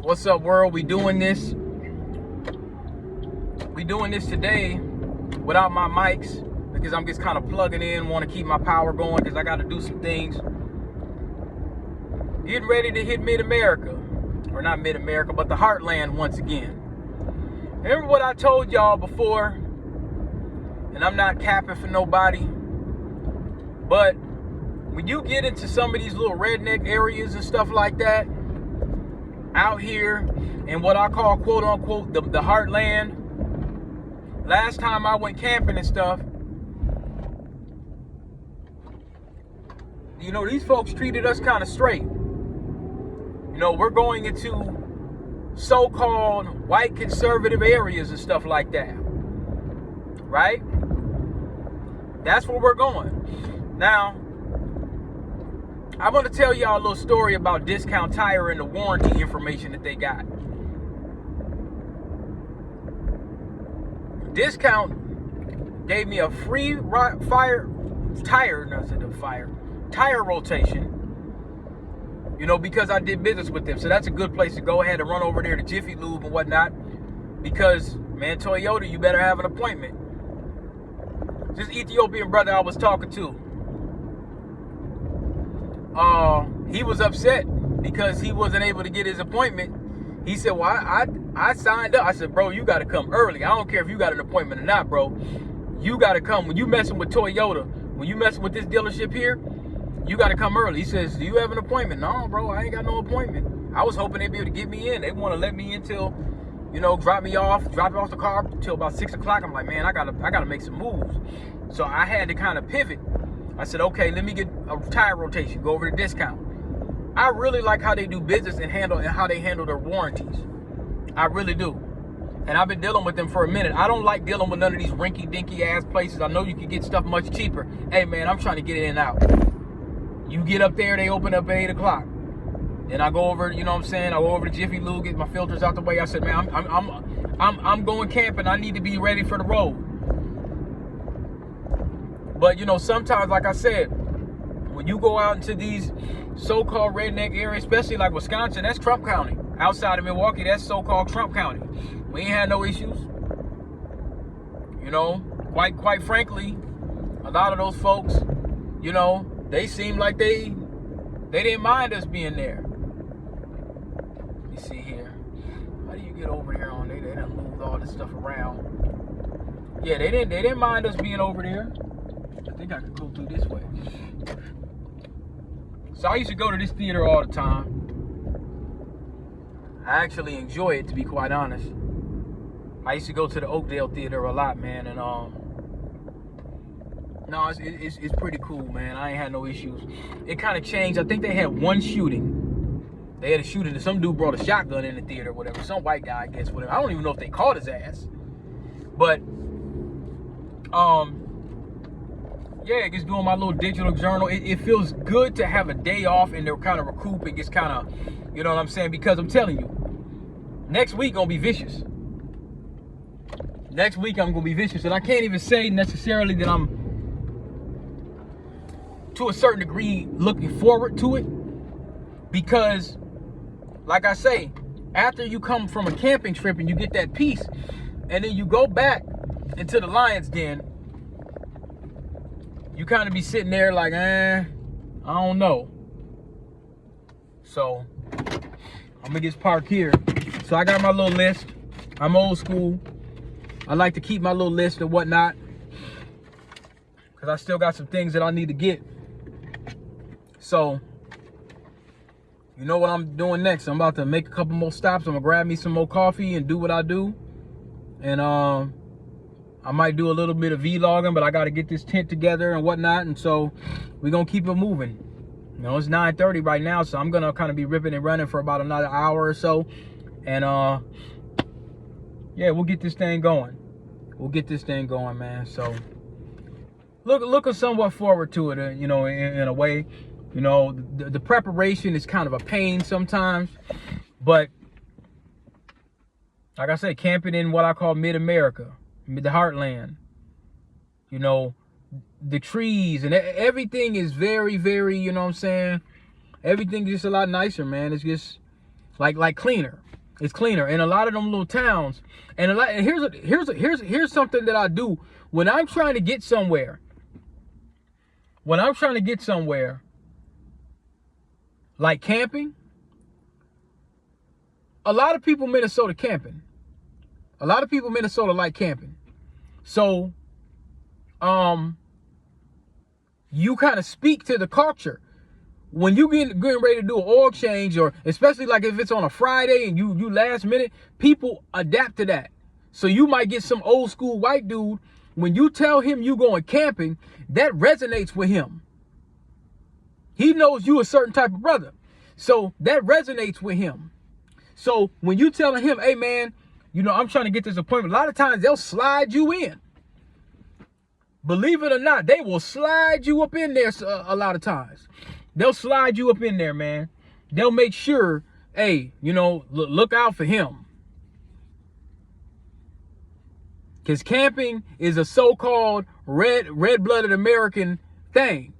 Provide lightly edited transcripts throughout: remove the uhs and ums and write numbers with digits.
What's up, world? We doing this today without my mics because I'm just kind of plugging in, want to keep my power going because I got to do some things. Getting ready to hit mid-America, or not mid-America, but the heartland once again. Remember what I told y'all before, and I'm not capping for nobody, but when you get into some of these little redneck areas and stuff like that, out here in what I call quote unquote the heartland, last time I went camping and stuff, you know, these folks treated us kind of straight. You know, we're going into so-called white conservative areas and stuff like that, right? That's where we're going. Now, I'm going to tell y'all a little story about Discount Tire and the warranty information that they got. Discount gave me a free tire rotation, you know, because I did business with them. So that's a good place to go. I had to run over there to Jiffy Lube and whatnot because, man, Toyota, you better have an appointment. This Ethiopian brother I was talking to, he was upset because he wasn't able to get his appointment. He said, well, I signed up. I said, bro, you got to come early. I don't care if you got an appointment or not, bro. You got to come. When you messing with Toyota, when you messing with this dealership here, you got to come early. He says, do you have an appointment? No, bro, I ain't got no appointment. I was hoping they'd be able to get me in. They want to let me in till, you know, drop me off the car till about 6 o'clock. I'm like, man, I gotta make some moves. So I had to kind of pivot. I said, okay, let me get a tire rotation, go over to Discount. I really like how they do business and how they handle their warranties. I really do. And I've been dealing with them for a minute. I don't like dealing with none of these rinky-dinky ass places. I know you can get stuff much cheaper. Hey, man, I'm trying to get in and out. You get up there, they open up at 8 o'clock. Then I go over, you know what I'm saying? I go over to Jiffy Lube, get my filters out the way. I said, man, I'm going camping. I need to be ready for the road. But, you know, sometimes, like I said, when you go out into these so-called redneck areas, especially like Wisconsin, that's Trump County. Outside of Milwaukee, that's so-called Trump County. We ain't had no issues. You know, quite frankly, a lot of those folks, you know, they seem like they didn't mind us being there. Let me see here. How do you get over there on? They done moved all this stuff around. Yeah, they didn't mind us being over there. I think I could go through this way. So I used to go to this theater all the time. I actually enjoy it, to be quite honest. I used to go to the Oakdale Theater a lot, man, and no, it's pretty cool, man. I ain't had no issues. It kind of changed. I think they had one shooting. They had a shooting. Some dude brought a shotgun in the theater, whatever. Some white guy, I guess, whatever. I don't even know if they caught his ass. But, yeah, just doing my little digital journal. It feels good to have a day off and to kind of recoup and just kind of, you know what I'm saying? Because I'm telling you, next week gonna be vicious. Next week I'm gonna be vicious, and I can't even say necessarily that I'm, to a certain degree, looking forward to it, because, like I say, after you come from a camping trip and you get that peace, and then you go back into the lion's den, you kind of be sitting there like, I don't know. So I'm gonna just park here. So I got my little list. I'm old school. I like to keep my little list and whatnot, because I still got some things that I need to get. So, you know what I'm doing next? I'm about to make a couple more stops. I'm gonna grab me some more coffee and do what I do. And I might do a little bit of vlogging, but I got to get this tent together and whatnot. And so we're going to keep it moving. You know, it's 9:30 right now, so I'm going to kind of be ripping and running for about another hour or so. And, yeah, we'll get this thing going. We'll get this thing going, man. So looking somewhat forward to it, you know, in a way. You know, the preparation is kind of a pain sometimes. But, like I said, camping in what I call mid-America, the heartland, you know, the trees and everything is very, very, you know what I'm saying? Everything is just a lot nicer, man. It's just, like cleaner. It's cleaner in a lot of them little towns. And here's something that I do when I'm trying to get somewhere. When I'm trying to get somewhere, like camping, a lot of people in Minnesota camping. A lot of people in Minnesota like camping. So, you kind of speak to the culture. When you getting ready to do an oil change, or especially like if it's on a Friday and you last minute, people adapt to that. So you might get some old school white dude. When you tell him you going camping, that resonates with him. He knows you a certain type of brother. So that resonates with him. So when you telling him, hey man, you know, I'm trying to get this appointment, a lot of times they'll slide you in. Believe it or not, they will slide you up in there a lot of times. They'll slide you up in there, man. They'll make sure, hey, you know, look out for him. Because camping is a so-called red-blooded American thing.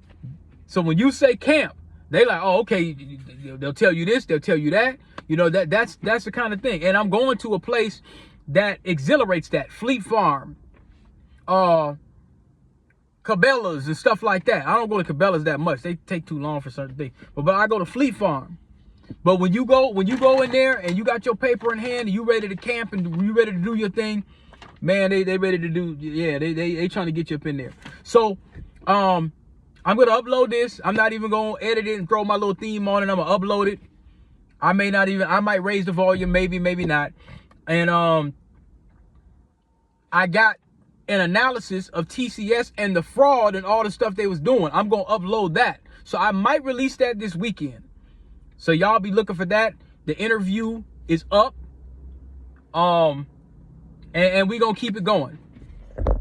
So when you say camp, they like, oh, okay, they'll tell you this, they'll tell you that. You know, that's the kind of thing. And I'm going to a place that exhilarates that. Fleet Farm, Cabela's and stuff like that. I don't go to Cabela's that much. They take too long for certain things. But I go to Fleet Farm. But when you go in there and you got your paper in hand and you ready to camp and you ready to do your thing, man, they ready to do, yeah, they trying to get you up in there. So, I'm going to upload this. I'm not even going to edit it and throw my little theme on it. I'm going to upload it. I might raise the volume, maybe not. And I got an analysis of TCS and the fraud and all the stuff they was doing. I'm going to upload that. So I might release that this weekend. So y'all be looking for that. The interview is up. And we going to keep it going.